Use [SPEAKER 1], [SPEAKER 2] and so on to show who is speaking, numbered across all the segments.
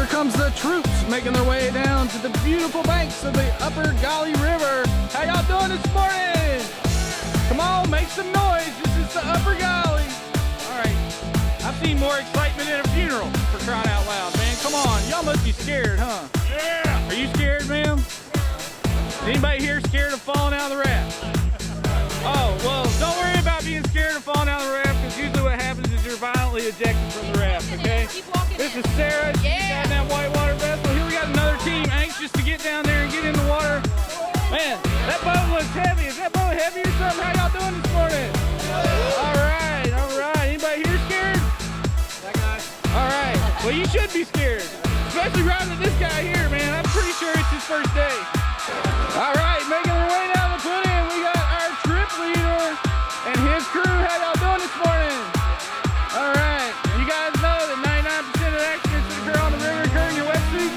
[SPEAKER 1] here comes the troops making their way down to the beautiful banks of the upper Gauley River. How y'all doing this morning? Come on, make some noise. This is the upper Gauley. All right, I've seen more excitement in a funeral, for crying out loud, man. Come on, y'all must be scared, huh? Yeah. Are you scared, ma'am? Anybody here scared of falling out of the raft? Oh, well, don't worry about being scared of falling out of the raft, because usually what happens is you're violently ejected from the raft, okay? This is Sarah. She's got that whitewater vessel. Here we got another team anxious to get down there and get in the water. Man, that boat looks heavy. Is that boat heavy or something? How y'all doing this morning? All right, all right. Anybody here scared? That guy. All right. Well, you should be scared, especially riding with this guy here, man. I'm pretty sure it's his first day. All right, making their way down the put-in, we got our trip leader and his crew. How y'all doing this morning? All right, you guys know that 99% of accidents that occur on the river occur in your wetsuit.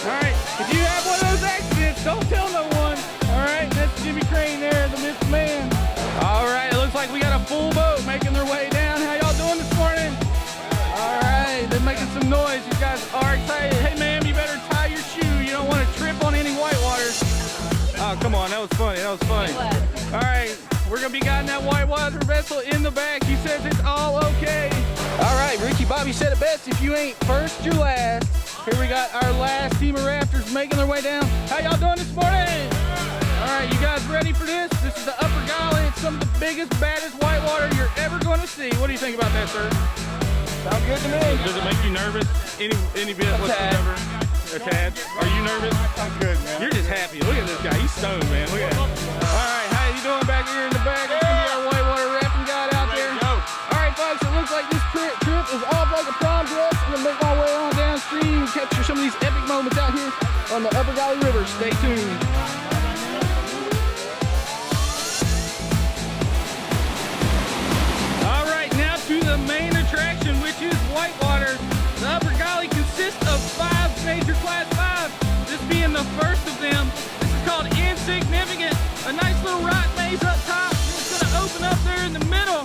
[SPEAKER 1] All right, if you have one of those accidents, don't tell no one. All right, that's Jimmy Crane there, the missed man. All right, it looks like we got a full boat making their way down. How y'all doing this morning? All right, they're making some noise. You guys are excited. Hey, ma'am, you better tie your shoe. You don't want to trip on any whitewater. Oh, come on, that was funny, that was funny. All right, we're gonna be guiding that whitewater vessel in the back. He says it's all okay. All right, Richie Bobby said it best, if you ain't first, you're last. Here we got our last team of rafters making their way down. How y'all doing this morning? All right, you guys ready for this? This is the upper Gauley. It's some of the biggest, baddest whitewater you're ever gonna see. What do you think about that, sir? Sounds good to me. Does it make you nervous? Any bit whatsoever? A tad. Are you nervous? I'm good, man. You're just happy. Look at this guy. He's stoned, man. Look at him. All right, how you doing back here in the back? It's going to be our whitewater rafting guide out there. All right, folks, it looks like this trip is off like a prom dress. I'm going to make my way on downstream and capture some of these epic moments out here on the upper Gauley River. Stay tuned. All right, now to the main attraction, which is whitewater. The upper Gauley consists of 5 major class 5, this being the first of them. This is called Insignificant, a nice little rock maze up top. It's going to open up there in the middle,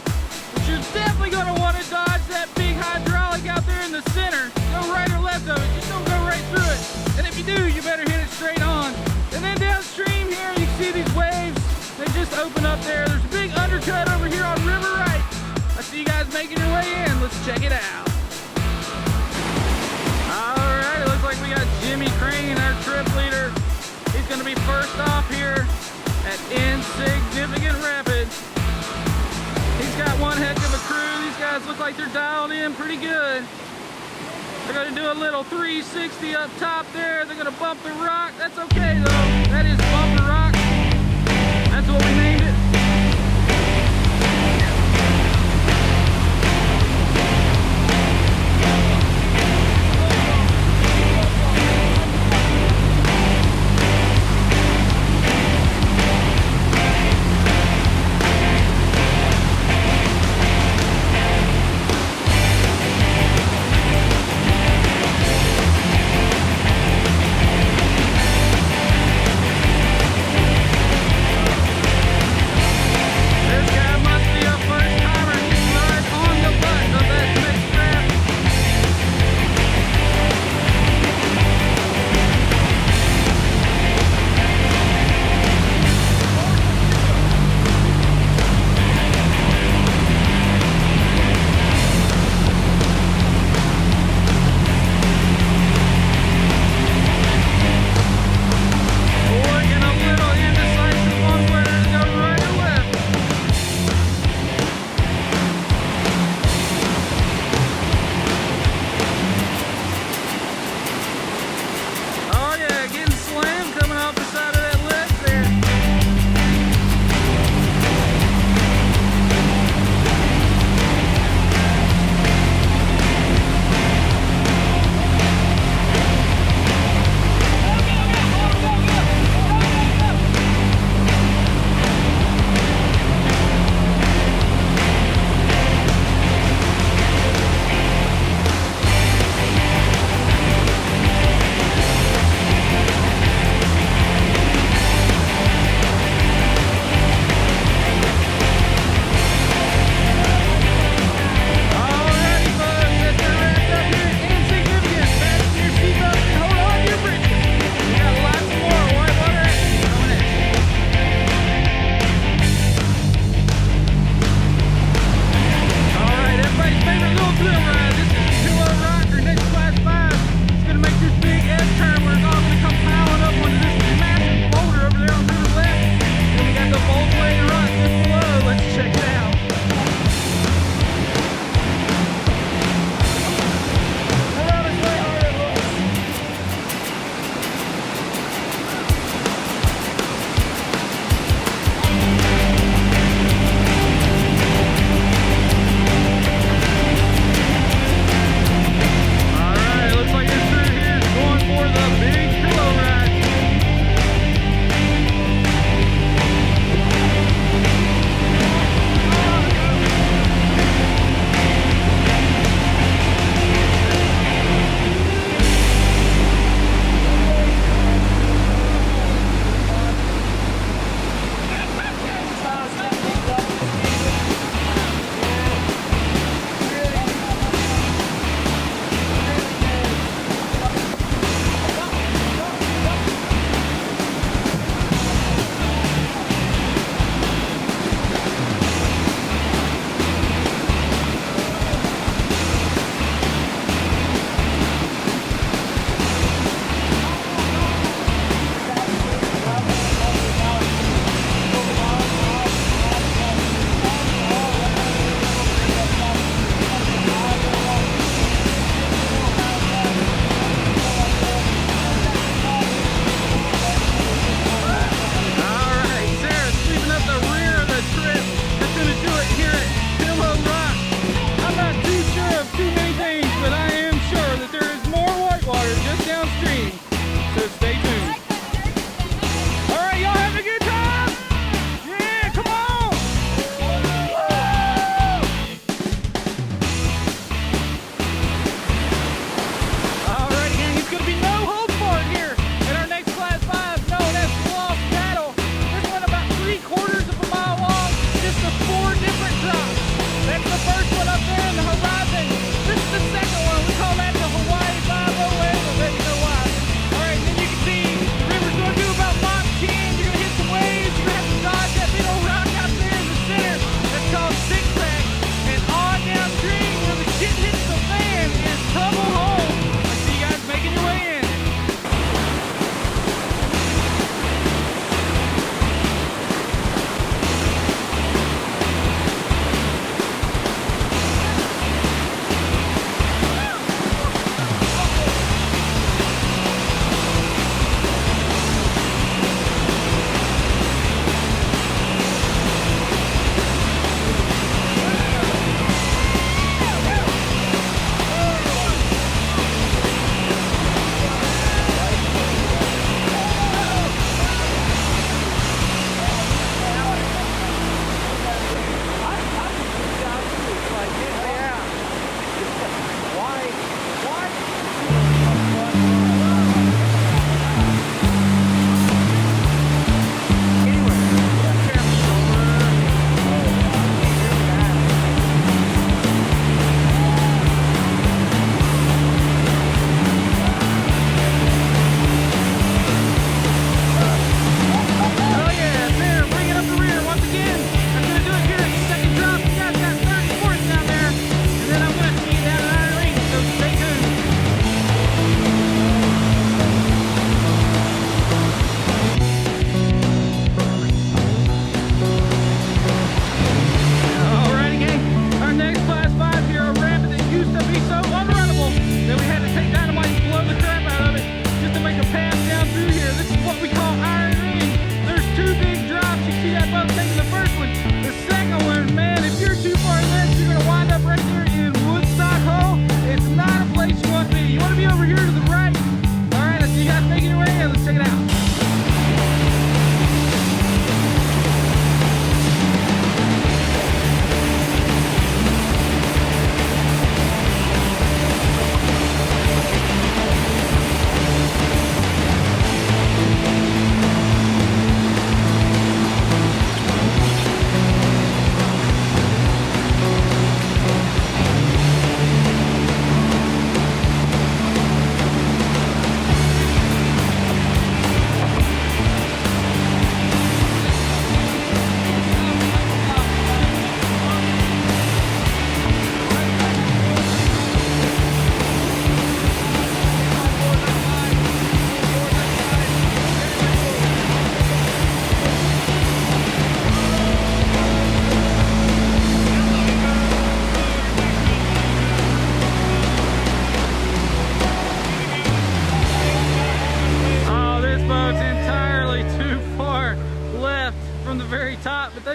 [SPEAKER 1] but you're definitely going to want to dodge that big hydraulic out there in the center. Go right or left of it, just don't go right through it. And if you do, you better hit it straight on. And then downstream here, you can see these waves. They just open up there. There's a big undercut over here on River Right. I see you guys making your way in. Let's check it out. Alright, it looks like we got Jimmy Crane, our trip leader. He's going to be first off here at Insignificant Rapids. He's got one heck of a crew. These guys look like they're dialed in pretty good. They're going to do a little 360 up top there. They're going to bump the rock. That's okay though. That is bumper rock. That's what we named it.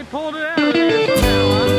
[SPEAKER 1] pulled it out of there somehow, huh?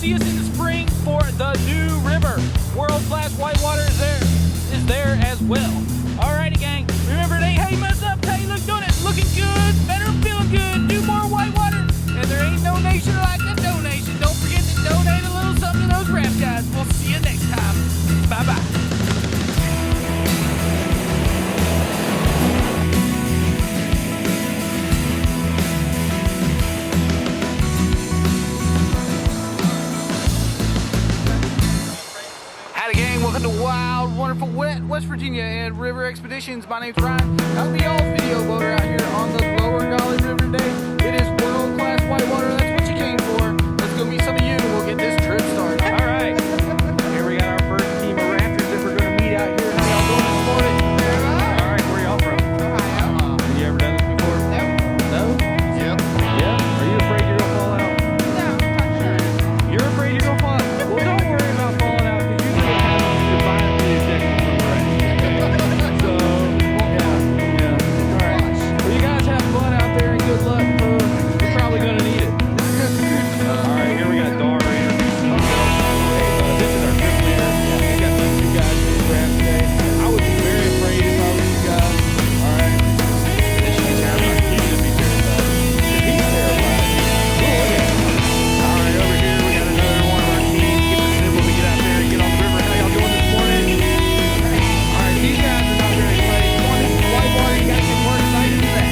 [SPEAKER 1] see us in the spring for the new river. World-class whitewater is there as well. Alrighty, gang. Remember, it ain't how you mess up, how you look doing it. Looking good, better feeling good. Do more whitewater, and there ain't no nation like a donation. Don't forget to donate a little something to those raft guys. We'll see you next time. Bye-bye. Welcome to wild, wonderful, wet West Virginia and River Expeditions. My name's Ryan. I'll be y'all's video boater out here on the lower Gauley River today. It is world-class whitewater. That's what you came for. Let's go meet some of you and we'll get this trip started. All right. Here we got our first team of rafters that we're going to meet out here. How y'all doing this morning? All right. Where y'all from? Ohio. Have you ever done this before? No. No? Yep. Yeah? Are you afraid you're going to fall out? No, I'm not sure. You're afraid you're going to fall out? Well, don't worry about falling out. Good luck. You're probably going to need it. Alright, here we got Dar here. This is our trip leader. We got these two guys in the raft today. I would be very afraid if I was you guys. Alright. They should be terrified. He should be terrified. He's terrified. Alright, over here we got another one of our teams. Get the symbol to get out there and get on the river. How y'all doing this morning? Alright, these guys are not very excited. Come on, this is whitewater. You gotta get more excited than that.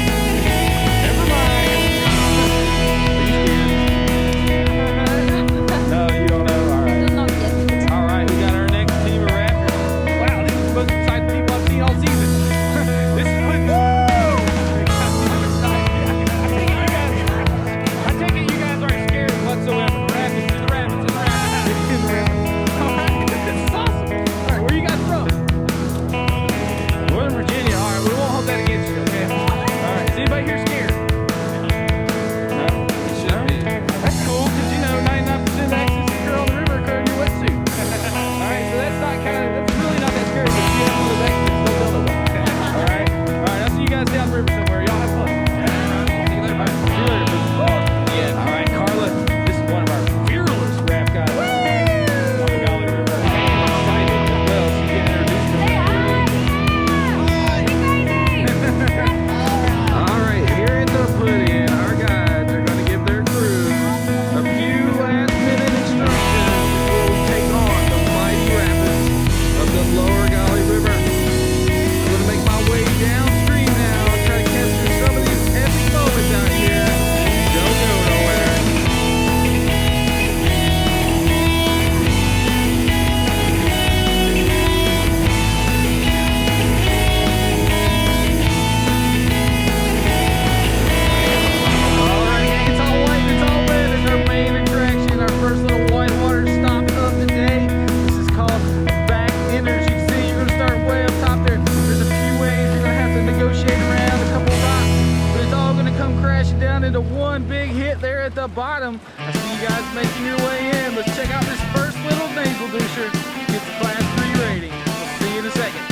[SPEAKER 1] One big hit there at the bottom. I see you guys making your way in. Let's check out this first little nasal doucher. Get the class 3 rating. We'll see you in a second.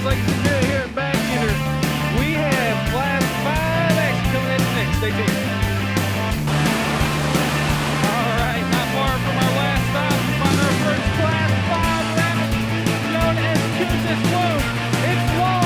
[SPEAKER 1] like to do here at Backender. We have class 5 action coming in next. Stay tuned. Alright, not far from our last stop, we find our first class 5 rabbit known as Coots It's long.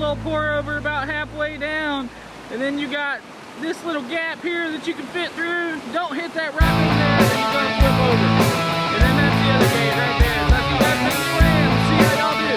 [SPEAKER 1] little pour over about halfway down, and then you got this little gap here that you can fit through. Don't hit that right in there, and you're gonna flip over. And then that's the other gate right there. So if you guys make your way in, we'll see how y'all do.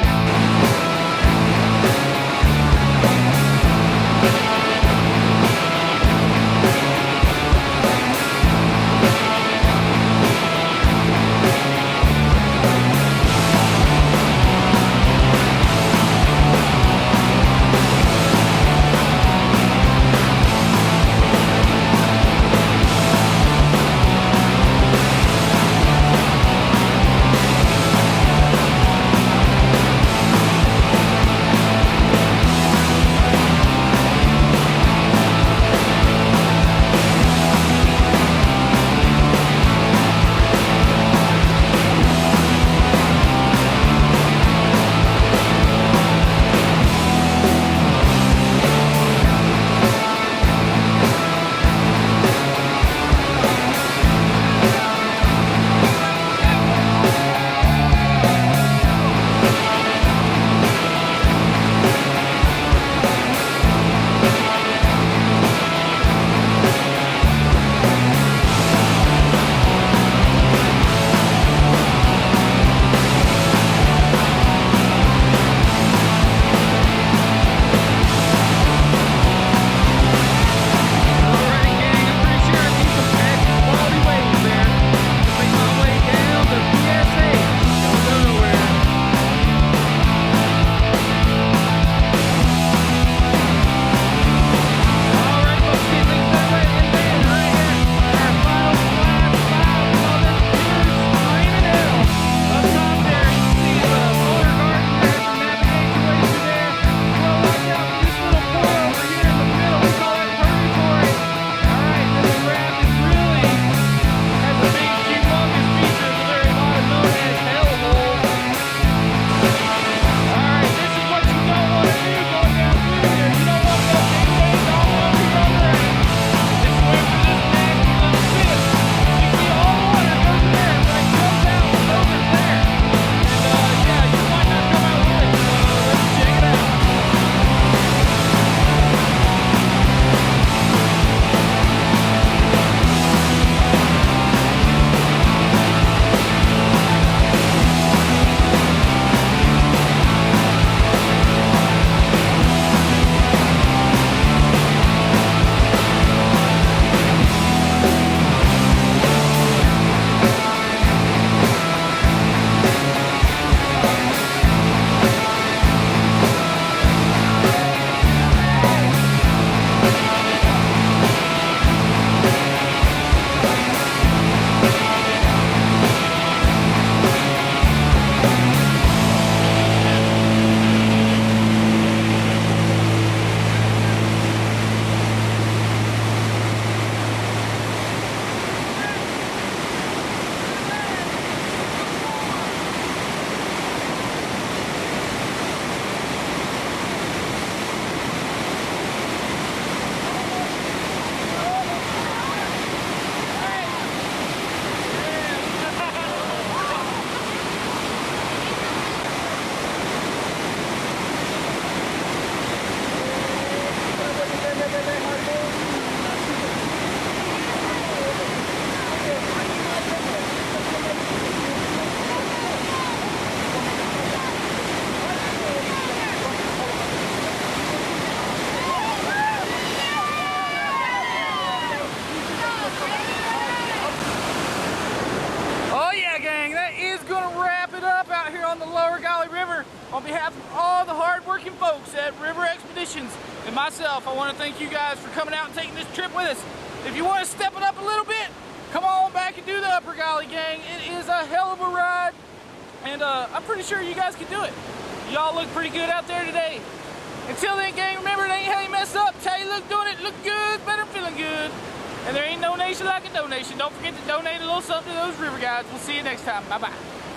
[SPEAKER 1] On the lower Gauley River, on behalf of all the hard-working folks at River Expeditions and myself, I want to thank you guys for coming out and taking this trip with us. If you want to step it up a little bit, come on back and do the Upper Gauley, gang. It is a hell of a ride, and I'm pretty sure you guys can do it. Y'all look pretty good out there today. Until then, gang, remember, it ain't how you mess up. It's how you look doing it. Look good, better feeling good. And there ain't no nation like a donation. Don't forget to donate a little something to those river guides. We'll see you next time. Bye-bye.